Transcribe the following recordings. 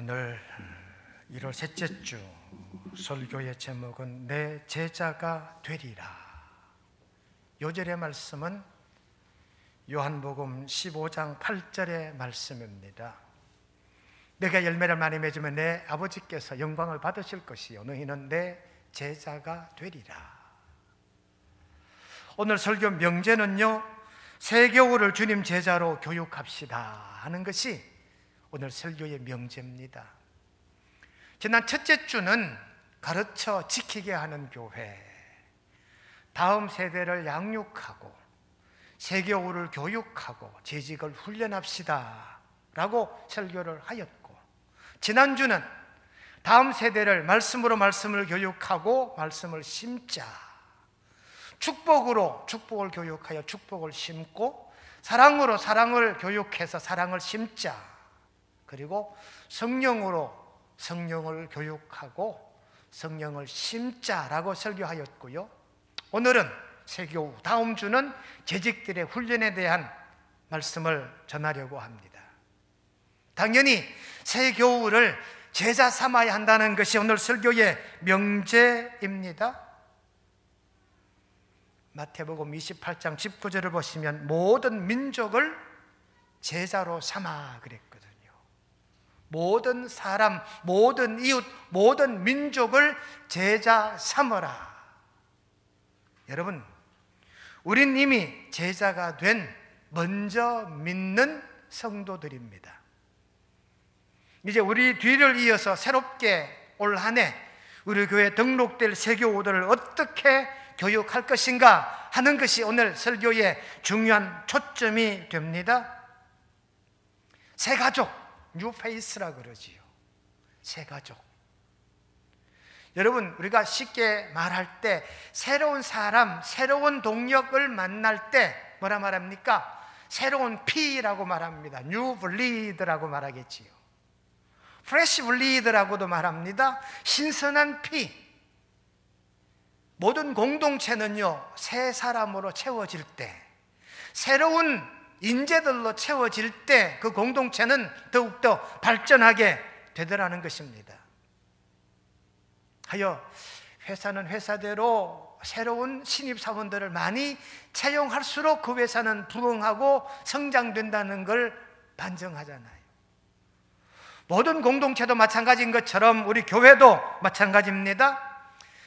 오늘 1월 셋째 주 설교의 제목은 내 제자가 되리라. 요절의 말씀은 요한복음 15장 8절의 말씀입니다. 내가 열매를 많이 맺으면 내 아버지께서 영광을 받으실 것이요 너희는 내 제자가 되리라. 오늘 설교 명제는요, 세교우를 주님 제자로 교육합시다 하는 것이 오늘 설교의 명제입니다. 지난 첫째 주는 가르쳐 지키게 하는 교회, 다음 세대를 양육하고 세교우를 교육하고 재직을 훈련합시다 라고 설교를 하였고, 지난주는 다음 세대를 말씀으로 말씀을 교육하고 말씀을 심자, 축복으로 축복을 교육하여 축복을 심고, 사랑으로 사랑을 교육해서 사랑을 심자, 그리고 성령으로 성령을 교육하고 성령을 심자라고 설교하였고요. 오늘은 세교우, 다음 주는 재직들의 훈련에 대한 말씀을 전하려고 합니다. 당연히 세교우를 제자 삼아야 한다는 것이 오늘 설교의 명제입니다. 마태복음 28장 19절을 보시면 모든 민족을 제자로 삼아 그랬거든요. 모든 사람, 모든 이웃, 모든 민족을 제자 삼어라. 여러분, 우린 이미 제자가 된 먼저 믿는 성도들입니다. 이제 우리 뒤를 이어서 새롭게 올 한 해 우리 교회에 등록될 세교우들을 어떻게 교육할 것인가 하는 것이 오늘 설교의 중요한 초점이 됩니다. 새 가족, 뉴페이스라 그러지요. 새 가족. 여러분, 우리가 쉽게 말할 때 새로운 사람, 새로운 동력을 만날 때 뭐라 말합니까? 새로운 피라고 말합니다. 뉴 블리드라고 말하겠지요. 프레시 블리드라고도 말합니다. 신선한 피. 모든 공동체는요, 새 사람으로 채워질 때, 새로운 인재들로 채워질 때 그 공동체는 더욱더 발전하게 되더라는 것입니다. 하여 회사는 회사대로 새로운 신입사원들을 많이 채용할수록 그 회사는 부흥하고 성장된다는 걸 반증하잖아요. 모든 공동체도 마찬가지인 것처럼 우리 교회도 마찬가지입니다.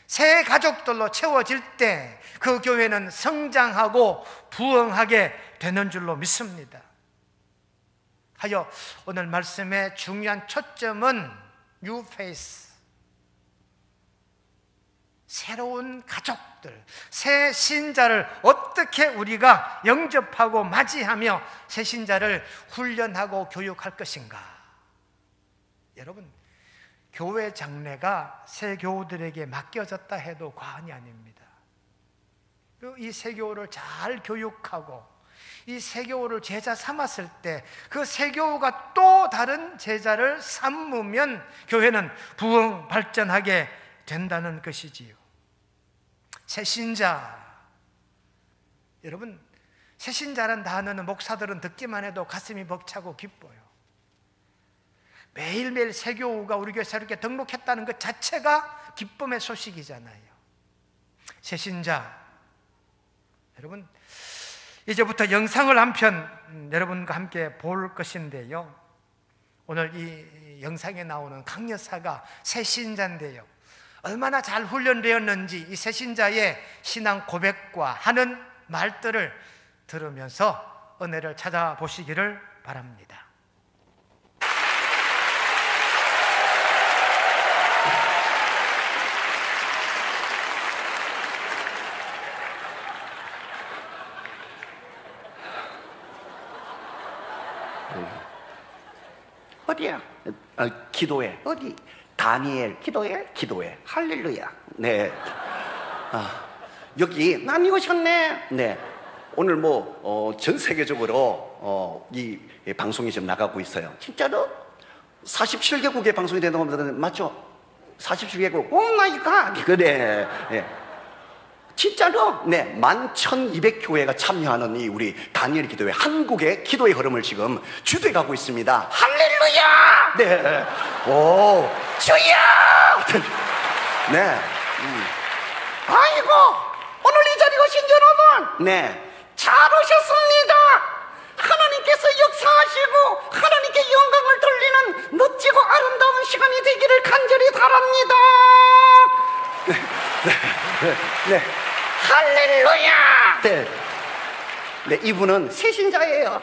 새 가족들로 채워질 때 그 교회는 성장하고 부흥하게 되는 줄로 믿습니다. 하여 오늘 말씀의 중요한 초점은 뉴 페이스, 새로운 가족들, 새 신자를 어떻게 우리가 영접하고 맞이하며 새 신자를 훈련하고 교육할 것인가. 여러분, 교회 장래가 새 교우들에게 맡겨졌다 해도 과언이 아닙니다. 이 새 교우를 잘 교육하고 이 새 교우를 제자 삼았을 때 그 새 교우가 또 다른 제자를 삼으면 교회는 부흥 발전하게 된다는 것이지요. 새 신자, 여러분, 새 신자라는 단어는 목사들은 듣기만 해도 가슴이 벅차고 기뻐요. 매일매일 새 교우가 우리 교회에 이렇게 등록했다는 것 자체가 기쁨의 소식이잖아요. 새 신자, 여러분, 이제부터 영상을 한 편 여러분과 함께 볼 것인데요, 오늘 이 영상에 나오는 강여사가 새 신자인데요, 얼마나 잘 훈련되었는지 이 새 신자의 신앙 고백과 하는 말들을 들으면서 은혜를 찾아보시기를 바랍니다. 어디야? 기도해. 어디? 다니엘, 기도해. 할렐루야. 네. 여기 난 이곳이었네. 네. 오늘 전 세계적으로 이 방송이 지금 나가고 있어요. 진짜로? 47개국의 방송이 된다고 합니다. 맞죠? 47개국. 오 마이 갓. 그래. 네. 진짜로? 네, 11,200교회가 참여하는 이 우리 다니엘 기도회, 한국의 기도의 흐름을 지금 주도해 가고 있습니다. 할렐루야! 네, 오, 주여! 네, 아이고, 오늘 이 자리에 오신 여러분, 네, 잘 오셨습니다. 하나님께서 역사하시고 하나님께 영광을 돌리는 멋지고 아름다운 시간이 되기를 간절히 바랍니다. 네. 할렐루야. 네, 이분은 새신자예요.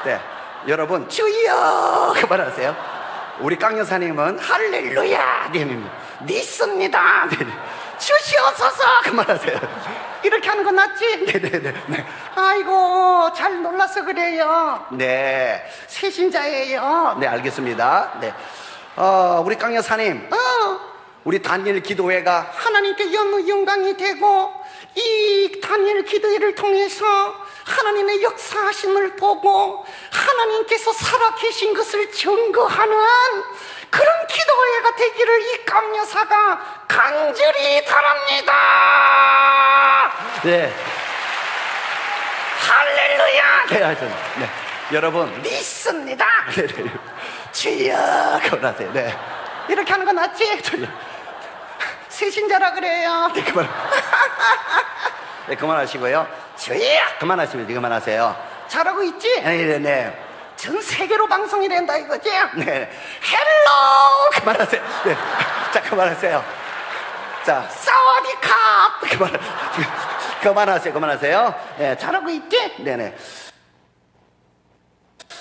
네, 여러분 주여 그만하세요. 우리 강 여사님은 할렐루야 믿습니다. 주시옵소서 그만하세요. 이렇게 하는 건 낫지? 네. 아이고, 잘 놀라서 그래요. 네, 새신자예요. 네, 알겠습니다. 네, 우리 강 여사님, 우리 다니엘 기도회가 하나님께 영광이 되고, 이 다니엘 기도회를 통해서 하나님의 역사하심을 보고 하나님께서 살아계신 것을 증거하는 그런 기도회가 되기를 이 강여사가 간절히 바랍니다. 네, 할렐루야. 네, 여러분 믿습니다. 주여 그러세요. 네, 이렇게 하는 건 낫지? 새신자라 그래요. 네, 네, 그만하시고요. 주여 그만하시면 그만하세요. 잘하고 있지? 네. 전 세계로 방송이 된다 이거지? 네. 헬로 그만하세요. 네. 자, 그만하세요. 자, 사와디캅 그만하세요. 네, 잘하고 있지? 네네.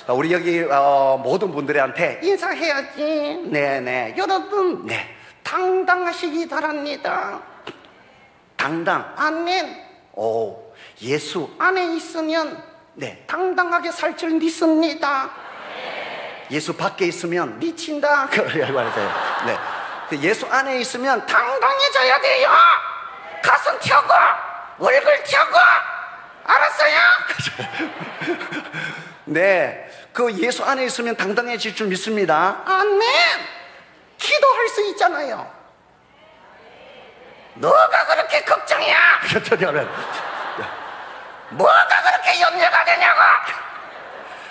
우리 여기 모든 분들한테 인사해야지. 네네. 여러분, 네, 당당하시기 바랍니다. 당당. 아멘. 오, 예수 안에 있으면 네, 당당하게 살 줄 믿습니다. 예수 밖에 있으면 미친다. 네, 예수 안에 있으면 당당해져야 돼요. 가슴 펴고 얼굴 펴고 알았어요? 네, 그 예수 안에 있으면 당당해질 줄 믿습니다. 아멘. 기도할 수 있잖아요. 너가 그렇게 걱정이야? 뭐가 그렇게 염려가 되냐고?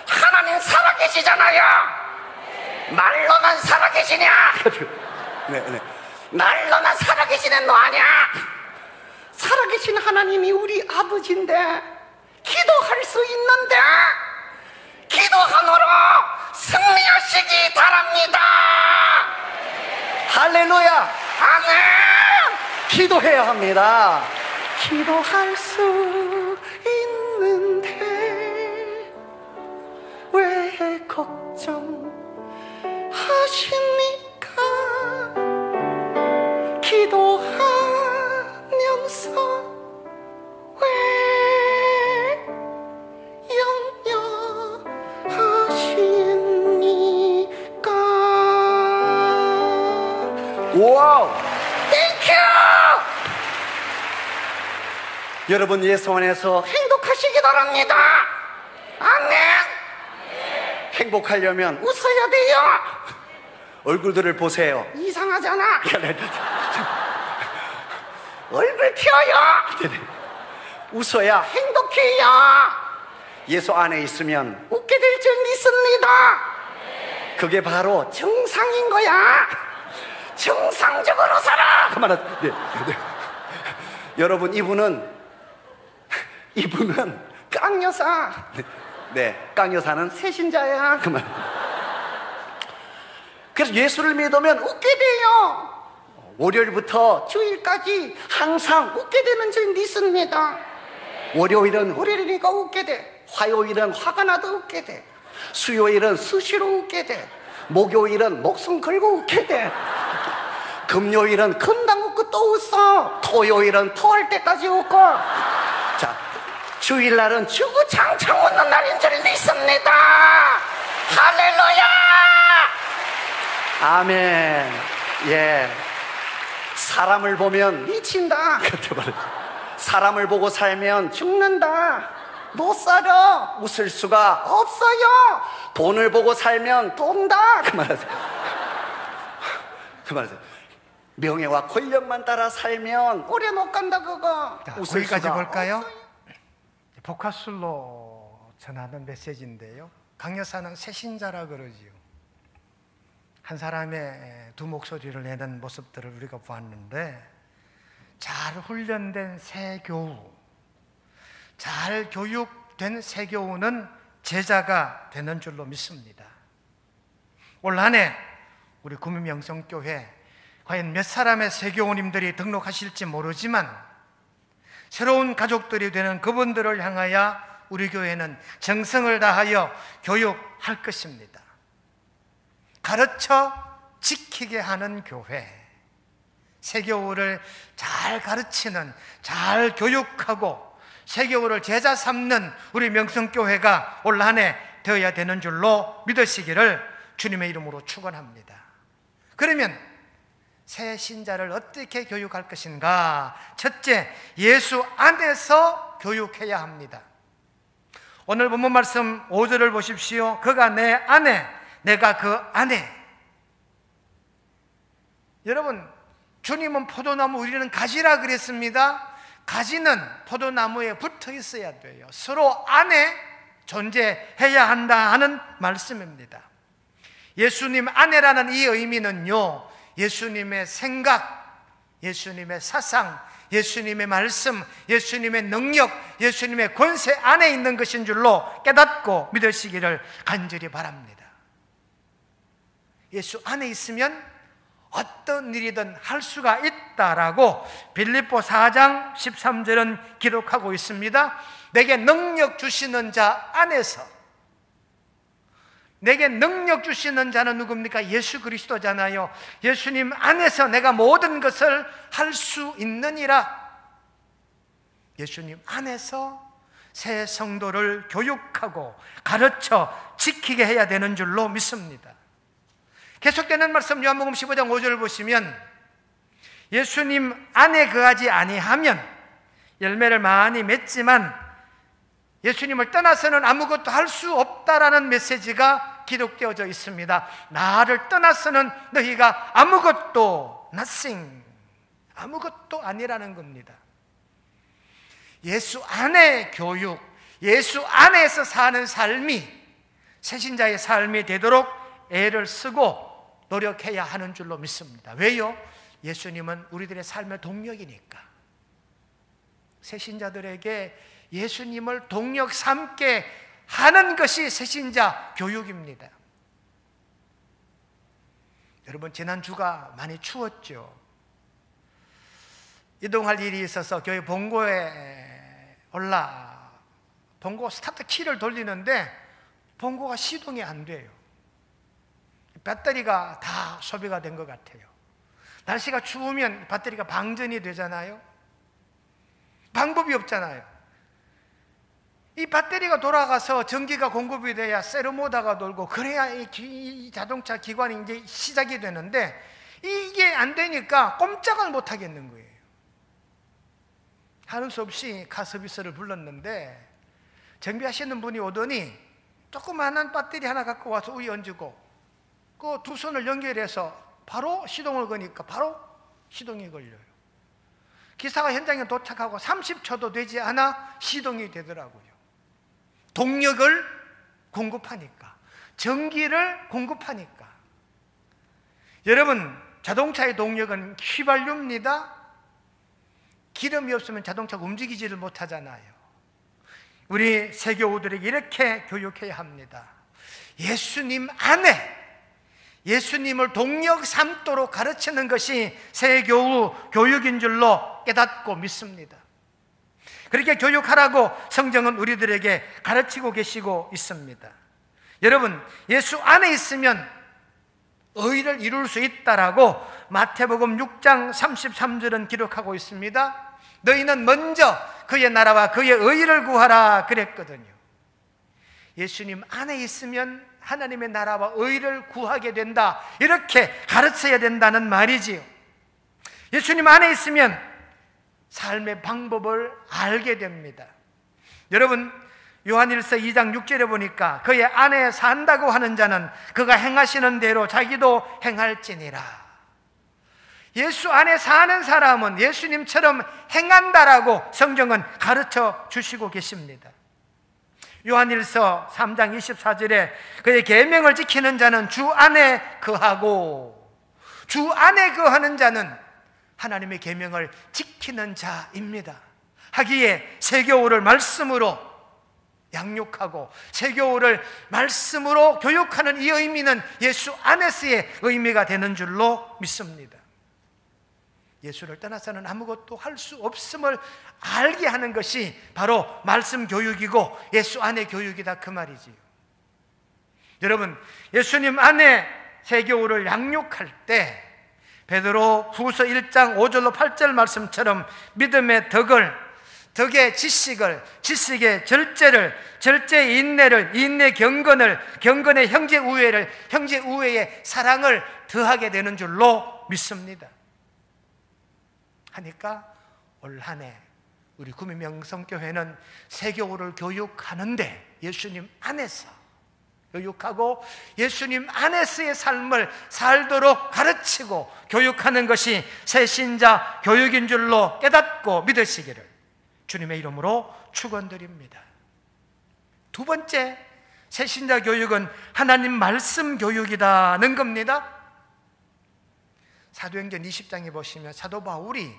하나님 살아계시잖아요. 말로만 살아계시냐? 네. 말로만 살아계시는 너 아니야? 살아계신 하나님이 우리 아버지인데 기도할 수 있는데 기도함으로 승리하시기 바랍니다. 할렐루야. 아멘. 기도해야 합니다. 기도할 수 있는데 왜 걱정하십니까? 기도하면서 왜 염려하십니까? 와우! 땡큐! 여러분 예수 안에서 행복하시기 바랍니다. 아멘. 행복하려면 웃어야 돼요. 얼굴들을 보세요. 이상하잖아. 얼굴 펴요. 웃어야 행복해요. 예수 안에 있으면 웃게 될 줄 믿습니다. 그게 바로 정상인 거야. 정상적으로 살아. 그만하세요. 네. 여러분 이분은 깡여사. 네, 깡여사는 새신자야. 그만. 그래서 예수를 믿으면 웃게 돼요. 월요일부터 주일까지 항상 웃게 되는 줄 믿습니다. 월요일이니까 웃게 돼. 화요일은 화가 나도 웃게 돼. 수요일은 수시로 웃게 돼. 목요일은 목숨 걸고 웃게 돼. 금요일은 금방 웃고 또 웃어. 토요일은 토할 때까지 웃고. 자, 주일날은 주구장창 웃는 날인 줄 믿습니다. 할렐루야. 아멘. 예. 사람을 보면 미친다. 사람을 보고 살면 죽는다. 못 살아. 웃을 수가 없어요. 돈을 보고 살면 돈다. 그만하세요. 명예와 권력만 따라 살면 오래 못 간다 그거. 자, 웃을 거기까지 수가 볼까요? 없어요. 복화술로 전하는 메시지인데요, 강여사는 새신자라 그러지요. 한 사람의 두 목소리를 내는 모습들을 우리가 보았는데, 잘 훈련된 새교우, 잘 교육된 새교우는 제자가 되는 줄로 믿습니다. 올 한 해 우리 구민명성교회 과연 몇 사람의 새교우님들이 등록하실지 모르지만, 새로운 가족들이 되는 그분들을 향하여 우리 교회는 정성을 다하여 교육할 것입니다. 가르쳐 지키게 하는 교회, 새교우를 잘 가르치는, 잘 교육하고 새교우를 제자 삼는 우리 명성교회가 올 한 해 되어야 되는 줄로 믿으시기를 주님의 이름으로 축원합니다. 그러면 새 신자를 어떻게 교육할 것인가? 첫째, 예수 안에서 교육해야 합니다. 오늘 본문 말씀 5절을 보십시오. 그가 내 안에, 내가 그 안에. 여러분, 주님은 포도나무, 우리는 가지라 그랬습니다. 가지는 포도나무에 붙어 있어야 돼요. 서로 안에 존재해야 한다 하는 말씀입니다. 예수님 안에라는 이 의미는요, 예수님의 생각, 예수님의 사상, 예수님의 말씀, 예수님의 능력, 예수님의 권세 안에 있는 것인 줄로 깨닫고 믿으시기를 간절히 바랍니다. 예수 안에 있으면 어떤 일이든 할 수가 있다라고 빌립보 4장 13절은 기록하고 있습니다. 내게 능력 주시는 자 안에서. 내게 능력 주시는 자는 누굽니까? 예수 그리스도잖아요. 예수님 안에서 내가 모든 것을 할 수 있느니라. 예수님 안에서 새 성도를 교육하고 가르쳐 지키게 해야 되는 줄로 믿습니다. 계속되는 말씀 요한복음 15장 5절을 보시면, 예수님 안에 거하지 아니하면 열매를 많이 맺지만 예수님을 떠나서는 아무것도 할 수 없다라는 메시지가 기록되어져 있습니다. 나를 떠나서는 너희가 아무것도, nothing, 아무것도 아니라는 겁니다. 예수 안의 교육, 예수 안에서 사는 삶이 새신자의 삶이 되도록 애를 쓰고 노력해야 하는 줄로 믿습니다. 왜요? 예수님은 우리들의 삶의 동력이니까. 새신자들에게 예수님을 동력 삼게 하는 것이 새신자 교육입니다. 여러분, 지난주가 많이 추웠죠. 이동할 일이 있어서 교회 본고에 올라 본고 스타트 키를 돌리는데 본고가 시동이 안 돼요. 배터리가 다 소비가 된 것 같아요. 날씨가 추우면 배터리가 방전이 되잖아요. 방법이 없잖아요. 이 배터리가 돌아가서 전기가 공급이 돼야 세르모다가 돌고, 그래야 이 자동차 기관이 이제 시작이 되는데, 이게 안 되니까 꼼짝을 못 하겠는 거예요. 하는 수 없이 카서비스를 불렀는데, 정비하시는 분이 오더니 조그마한 배터리 하나 갖고 와서 위에 얹고 그 두 손을 연결해서 바로 시동을 거니까 바로 시동이 걸려요. 기사가 현장에 도착하고 30초도 되지 않아 시동이 되더라고요. 동력을 공급하니까, 전기를 공급하니까. 여러분, 자동차의 동력은 휘발유입니다. 기름이 없으면 자동차가 움직이지를 못하잖아요. 우리 새교우들에게 이렇게 교육해야 합니다. 예수님 안에 예수님을 동력 삼도록 가르치는 것이 새교우 교육인 줄로 깨닫고 믿습니다. 그렇게 교육하라고 성경은 우리들에게 가르치고 계시고 있습니다. 여러분, 예수 안에 있으면 의를 이룰 수 있다라고 마태복음 6장 33절은 기록하고 있습니다. 너희는 먼저 그의 나라와 그의 의를 구하라 그랬거든요. 예수님 안에 있으면 하나님의 나라와 의를 구하게 된다, 이렇게 가르쳐야 된다는 말이지요. 예수님 안에 있으면 삶의 방법을 알게 됩니다. 여러분, 요한일서 2장 6절에 보니까 그의 안에 산다고 하는 자는 그가 행하시는 대로 자기도 행할지니라. 예수 안에 사는 사람은 예수님처럼 행한다라고 성경은 가르쳐 주시고 계십니다. 요한일서 3장 24절에 그의 계명을 지키는 자는 주 안에 거하고 주 안에 거하는 자는 하나님의 계명을 지키는 자입니다. 하기에 세교우를 말씀으로 양육하고 세교우를 말씀으로 교육하는 이 의미는 예수 안에서의 의미가 되는 줄로 믿습니다. 예수를 떠나서는 아무것도 할 수 없음을 알게 하는 것이 바로 말씀 교육이고 예수 안의 교육이다, 그 말이지요. 여러분, 예수님 안에 세교우를 양육할 때 베드로 후서 1장 5절로 8절 말씀처럼 믿음의 덕의 지식을, 지식의 절제를, 절제의 인내를, 인내 경건을, 경건의 형제 우애를, 형제 우애의 사랑을 더하게 되는 줄로 믿습니다. 하니까 올 한 해 우리 구미명성교회는 세교우를 교육하는데 예수님 안에서 교육하고 예수님 안에서의 삶을 살도록 가르치고 교육하는 것이 새신자 교육인 줄로 깨닫고 믿으시기를 주님의 이름으로 축원드립니다. 두 번째, 새신자 교육은 하나님 말씀 교육이라는 겁니다. 사도행전 20장에 보시면 사도 바울이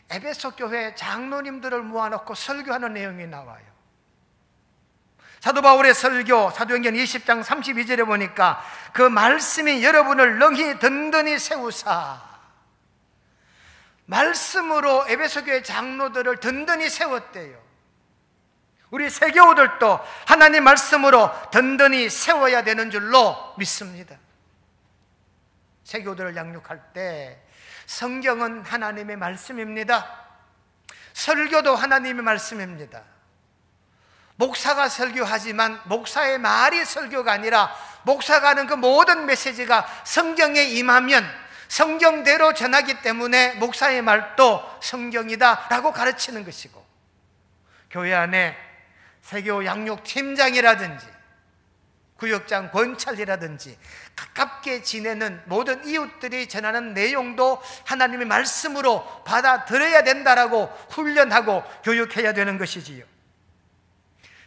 에베소 교회 장로님들을 모아놓고 설교하는 내용이 나와요. 사도 바울의 설교, 사도행전 20장 32절에 보니까 그 말씀이 여러분을 능히 든든히 세우사, 말씀으로 에베소 교회 장로들을 든든히 세웠대요. 우리 세교우들도 하나님 말씀으로 든든히 세워야 되는 줄로 믿습니다. 세교우들을 양육할 때 성경은 하나님의 말씀입니다. 설교도 하나님의 말씀입니다. 목사가 설교하지만 목사의 말이 설교가 아니라 목사가 하는 그 모든 메시지가 성경에 임하면 성경대로 전하기 때문에 목사의 말도 성경이다 라고 가르치는 것이고, 교회 안에 세교 양육 팀장이라든지 구역장 권찰이라든지 가깝게 지내는 모든 이웃들이 전하는 내용도 하나님의 말씀으로 받아들여야 된다라고 훈련하고 교육해야 되는 것이지요.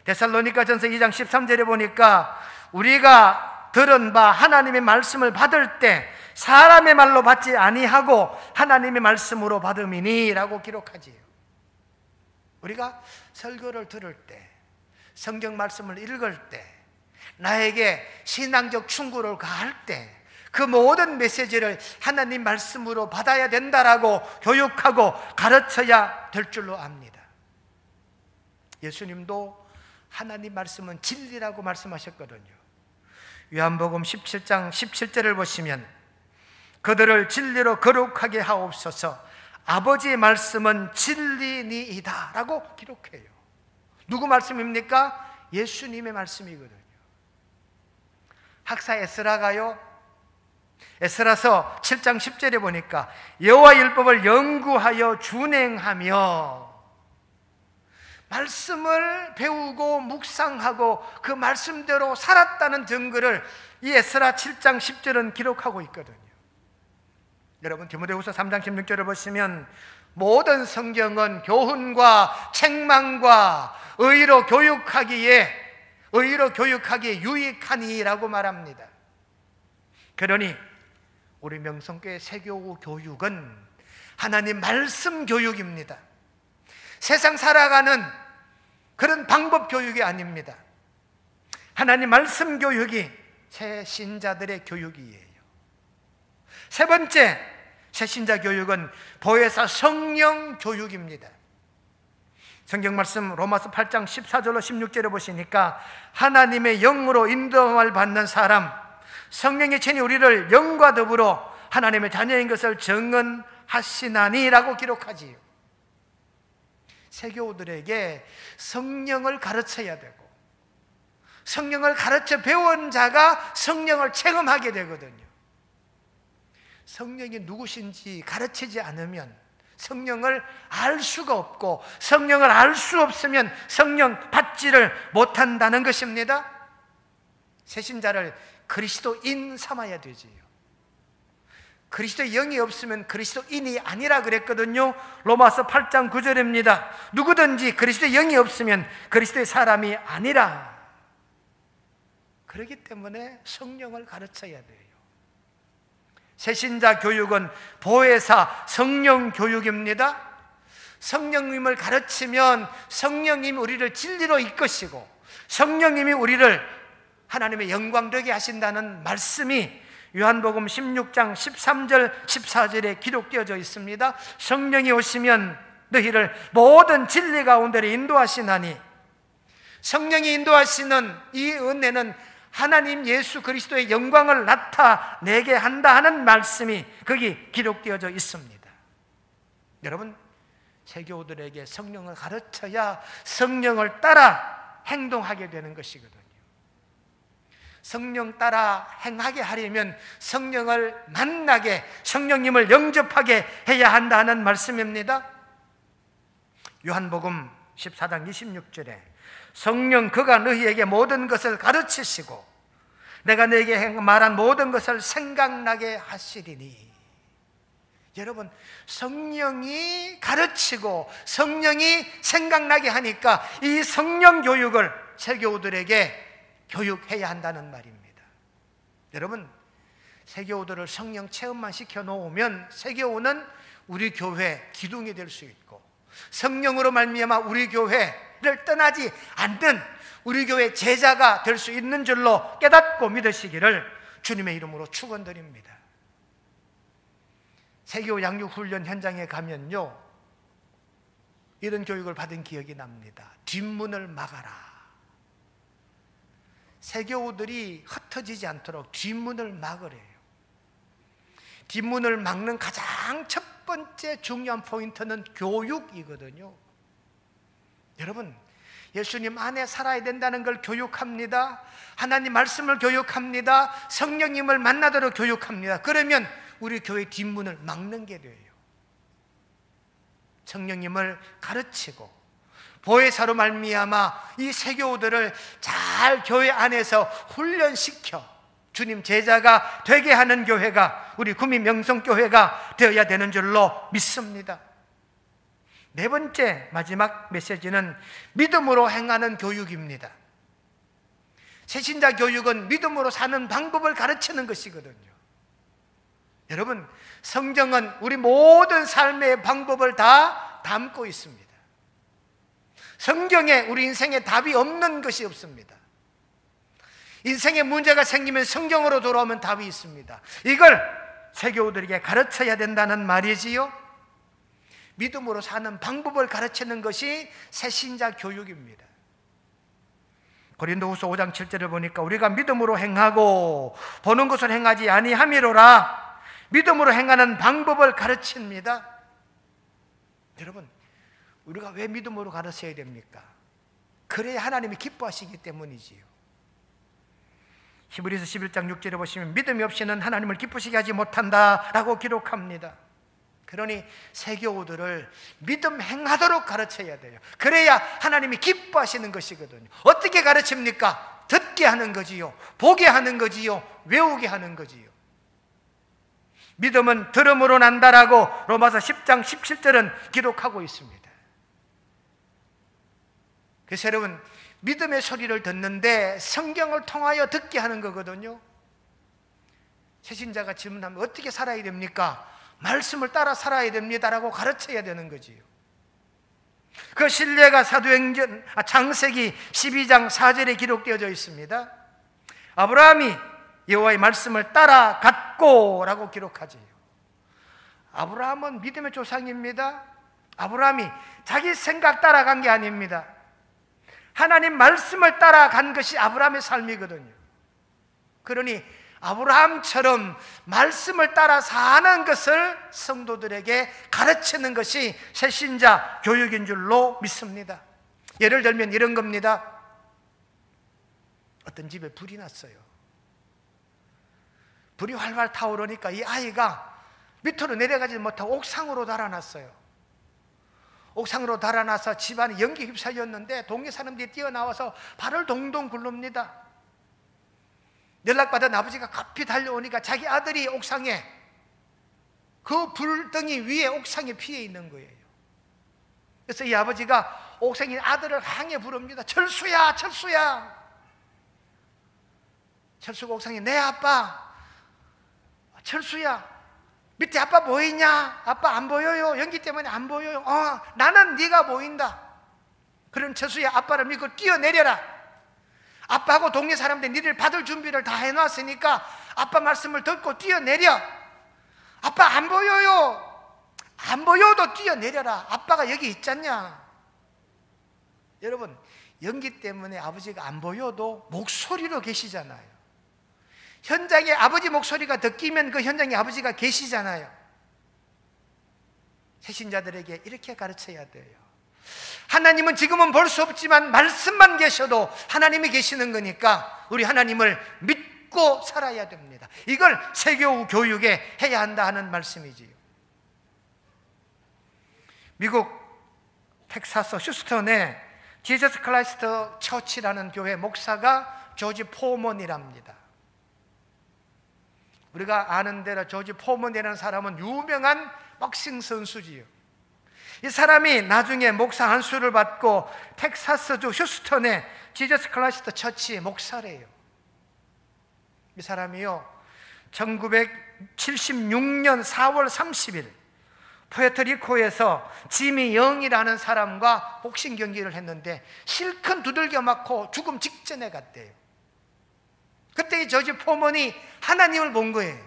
데살로니가전서 2장 13절에 보니까 우리가 들은 바 하나님의 말씀을 받을 때 사람의 말로 받지 아니하고 하나님의 말씀으로 받음이니 라고 기록하지요. 우리가 설교를 들을 때, 성경 말씀을 읽을 때, 나에게 신앙적 충고를 가할 때 그 모든 메시지를 하나님 말씀으로 받아야 된다라고 교육하고 가르쳐야 될 줄로 압니다. 예수님도 하나님 말씀은 진리라고 말씀하셨거든요. 요한복음 17장 17절을 보시면 그들을 진리로 거룩하게 하옵소서, 아버지의 말씀은 진리니이다 라고 기록해요. 누구 말씀입니까? 예수님의 말씀이거든요. 학사 에스라가요, 에스라서 7장 10절에 보니까 여호와 율법을 연구하여 준행하며, 말씀을 배우고 묵상하고 그 말씀대로 살았다는 증거를 이 에스라 7장 10절은 기록하고 있거든요. 여러분, 디모데후서 3장 16절을 보시면 모든 성경은 교훈과 책망과 의로 교육하기에 유익하니라고 말합니다. 그러니 우리 명성교회 세교우 교육은 하나님 말씀 교육입니다. 세상 살아가는 그런 방법 교육이 아닙니다. 하나님 말씀 교육이 새 신자들의 교육이에요. 세 번째, 새 신자 교육은 보혜사 성령 교육입니다. 성경 말씀 로마서 8장 14절로 16절에 보시니까 하나님의 영으로 인도함을 받는 사람, 성령의 친히 우리를 영과 더불어 하나님의 자녀인 것을 증언하시나니라고 기록하지요. 세교우들에게 성령을 가르쳐야 되고, 성령을 가르쳐 배운 자가 성령을 체험하게 되거든요. 성령이 누구신지 가르치지 않으면 성령을 알 수가 없고, 성령을 알 수 없으면 성령 받지를 못한다는 그리스도의 영이 없으면 그리스도인이 아니라 그랬거든요. 로마서 8장 9절입니다. 누구든지 그리스도의 영이 없으면 그리스도의 사람이 아니라. 그렇기 때문에 성령을 가르쳐야 돼요. 새신자 교육은 보혜사 성령 교육입니다. 성령님을 가르치면 성령님이 우리를 진리로 이끄시고 성령님이 우리를 하나님의 영광되게 하신다는 말씀이 요한복음 16장 13절 14절에 기록되어져 있습니다. 성령이 오시면 너희를 모든 진리 가운데로 인도하시나니, 성령이 인도하시는 이 은혜는 하나님 예수 그리스도의 영광을 나타내게 한다 하는 말씀이 거기 기록되어져 있습니다. 여러분, 세교우들에게 성령을 가르쳐야 성령을 따라 행동하게 되는 것이거든요. 성령 따라 행하게 하려면 성령을 만나게, 성령님을 영접하게 해야 한다는 말씀입니다. 요한복음 14장 26절에 성령 그가 너희에게 모든 것을 가르치시고 내가 너희에게 말한 모든 것을 생각나게 하시리니. 여러분, 성령이 가르치고 성령이 생각나게 하니까 이 성령 교육을 세교우들에게 교육해야 한다는 말입니다. 여러분, 세교우들을 성령 체험만 시켜놓으면 세교우는 우리 교회 기둥이 될 수 있고 성령으로 말미암아 우리 교회를 떠나지 않는 우리 교회 제자가 될 수 있는 줄로 깨닫고 믿으시기를 주님의 이름으로 축원드립니다. 세교우 양육훈련 현장에 가면요, 이런 교육을 받은 기억이 납니다. 뒷문을 막아라. 세교우들이 흩어지지 않도록 뒷문을 막으래요. 뒷문을 막는 가장 첫 번째 중요한 포인트는 교육이거든요. 여러분, 예수님 안에 살아야 된다는 걸 교육합니다. 하나님 말씀을 교육합니다. 성령님을 만나도록 교육합니다. 그러면 우리 교회 뒷문을 막는 게 돼요. 성령님을 가르치고 보혜사로 말미암아 이 세교우들을 잘 교회 안에서 훈련시켜 주님 제자가 되게 하는 교회가 우리 구미 명성교회가 되어야 되는 줄로 믿습니다. 네 번째 마지막 메시지는 믿음으로 행하는 교육입니다. 새신자 교육은 믿음으로 사는 방법을 가르치는 것이거든요. 여러분, 성경은 우리 모든 삶의 방법을 다 담고 있습니다. 성경에 우리 인생에 답이 없는 것이 없습니다. 인생에 문제가 생기면 성경으로 돌아오면 답이 있습니다. 이걸 세교우들에게 가르쳐야 된다는 말이지요. 믿음으로 사는 방법을 가르치는 것이 새신자 교육입니다. 고린도후서 5장 7절을 보니까 우리가 믿음으로 행하고 보는 것을 행하지 아니함이로라. 믿음으로 행하는 방법을 가르칩니다. 여러분, 우리가 왜 믿음으로 가르쳐야 됩니까? 그래야 하나님이 기뻐하시기 때문이지요. 히브리서 11장 6절에 보시면 믿음이 없이는 하나님을 기쁘시게 하지 못한다라고 기록합니다. 그러니 세교우들을 믿음 행하도록 가르쳐야 돼요. 그래야 하나님이 기뻐하시는 것이거든요. 어떻게 가르칩니까? 듣게 하는 거지요, 보게 하는 거지요, 외우게 하는 거지요. 믿음은 들음으로 난다라고 로마서 10장 17절은 기록하고 있습니다. 그래서 여러분, 믿음의 소리를 듣는데 성경을 통하여 듣게 하는 거거든요. 새신자가 질문하면 어떻게 살아야 됩니까? 말씀을 따라 살아야 됩니다라고 가르쳐야 되는 거지요. 그 신뢰가 사도행전 창세기 12장 4절에 기록되어져 있습니다. 아브라함이 여호와의 말씀을 따라갔고 라고 기록하지요. 아브라함은 믿음의 조상입니다. 아브라함이 자기 생각 따라간 게 아닙니다. 하나님 말씀을 따라간 것이 아브라함의 삶이거든요. 그러니 아브라함처럼 말씀을 따라 사는 것을 성도들에게 가르치는 것이 새신자 교육인 줄로 믿습니다. 예를 들면 이런 겁니다. 어떤 집에 불이 났어요. 불이 활활 타오르니까 이 아이가 밑으로 내려가지 못하고 옥상으로 달아났어요. 옥상으로 달아나서 집안에 연기 휩싸였는데 동네 사람들이 뛰어나와서 발을 동동 굴릅니다. 연락받은 아버지가 급히 달려오니까 자기 아들이 옥상에 그 불덩이 위에 옥상에 피해 있는 거예요. 그래서 이 아버지가 옥상에 아들을 향해 부릅니다. 철수야, 철수야. 철수가 옥상에, 네 아빠. 철수야, 밑에 아빠 보이냐? 아빠 안 보여요. 연기 때문에 안 보여요. 나는 네가 보인다. 그럼 철수야, 아빠를 믿고 뛰어내려라. 아빠하고 동네 사람들 니를 받을 준비를 다 해놨으니까 아빠 말씀을 듣고 뛰어내려. 아빠 안 보여요. 안 보여도 뛰어내려라. 아빠가 여기 있잖냐. 여러분, 연기 때문에 아버지가 안 보여도 목소리로 계시잖아요. 현장에 아버지 목소리가 듣기면 그 현장에 아버지가 계시잖아요. 새신자들에게 이렇게 가르쳐야 돼요. 하나님은 지금은 볼 수 없지만 말씀만 계셔도 하나님이 계시는 거니까 우리 하나님을 믿고 살아야 됩니다. 이걸 세교 교육에 해야 한다 하는 말씀이지요. 미국 텍사스 휴스턴에 지저스 크라이스트 처치라는 교회 목사가 조지 포먼이랍니다. 우리가 아는 대로 조지 포먼이라는 사람은 유명한 복싱 선수지요. 이 사람이 나중에 목사 안수를 받고 텍사스주 휴스턴의 지저스 크라이스트 처치 목사래요. 이 사람이요, 1976년 4월 30일 푸에르토리코에서 지미 영이라는 사람과 복싱 경기를 했는데 실컷 두들겨 맞고 죽음 직전에 갔대요. 그때 이 조지 포먼이 하나님을 본 거예요.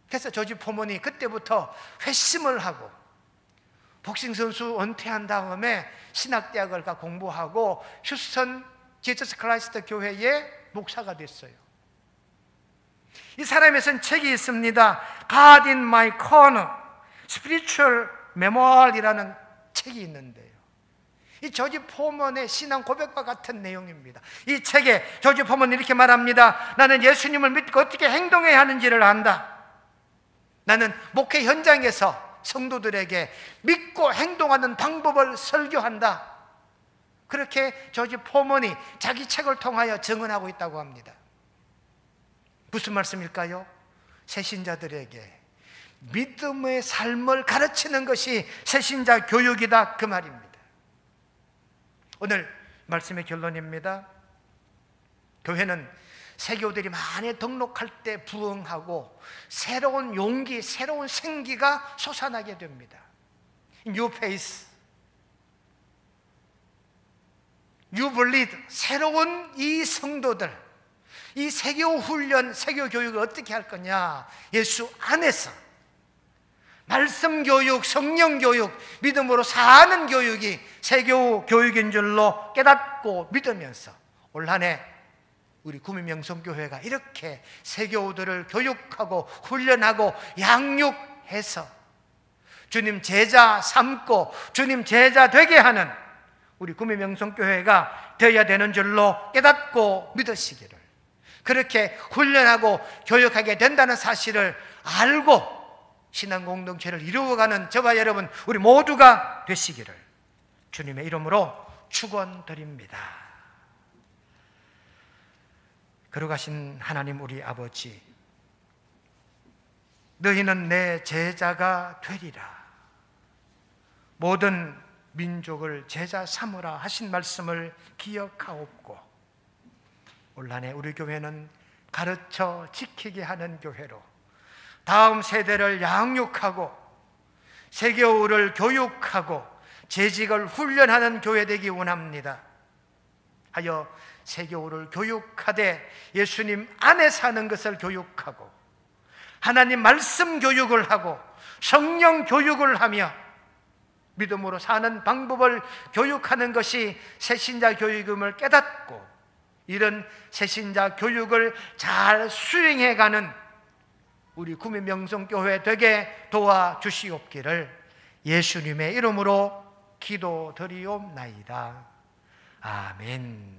그래서 조지 포먼이 그때부터 회심을 하고 복싱 선수 은퇴한 다음에 신학대학을 가 공부하고 휴스턴 지저스 크라이스트 교회의 목사가 됐어요. 이 사람의 쓴 책이 있습니다. God in my corner, Spiritual Memoir이라는 책이 있는데요, 이 조지 포먼의 신앙 고백과 같은 내용입니다. 이 책에 조지 포먼은 이렇게 말합니다. 나는 예수님을 믿고 어떻게 행동해야 하는지를 안다. 나는 목회 현장에서 성도들에게 믿고 행동하는 방법을 설교한다. 그렇게 조지 포먼이 자기 책을 통하여 증언하고 있다고 합니다. 무슨 말씀일까요? 새신자들에게 믿음의 삶을 가르치는 것이 새신자 교육이다, 그 말입니다. 오늘 말씀의 결론입니다. 교회는 새교우들이 많이 등록할 때 부흥하고 새로운 용기, 새로운 생기가 솟아나게 됩니다. New Faith, New Bleed, 새로운 이 성도들, 이 새교 훈련, 새교 교육을 어떻게 할 거냐? 예수 안에서 말씀 교육, 성령 교육, 믿음으로 사는 교육이 새교 교육인 줄로 깨닫고 믿으면서 올 한 해 우리 구미명성교회가 이렇게 새교우들을 교육하고 훈련하고 양육해서 주님 제자 삼고 주님 제자 되게 하는 우리 구미명성교회가 되어야 되는 줄로 깨닫고 믿으시기를, 그렇게 훈련하고 교육하게 된다는 사실을 알고 신앙공동체를 이루어가는 저와 여러분 우리 모두가 되시기를 주님의 이름으로 축원드립니다. 거룩하신 하나님 우리 아버지, 너희는 내 제자가 되리라, 모든 민족을 제자 삼으라 하신 말씀을 기억하옵고 올 한 해 우리 교회는 가르쳐 지키게 하는 교회로 다음 세대를 양육하고 새교우를 교육하고 재직을 훈련하는 교회 되기 원합니다. 하여 새교우를 교육하되 예수님 안에 사는 것을 교육하고 하나님 말씀 교육을 하고 성령 교육을 하며 믿음으로 사는 방법을 교육하는 것이 새신자 교육임을 깨닫고 이런 새신자 교육을 잘 수행해가는 우리 구미명성교회 되게 도와주시옵기를 예수님의 이름으로 기도드리옵나이다. 아멘.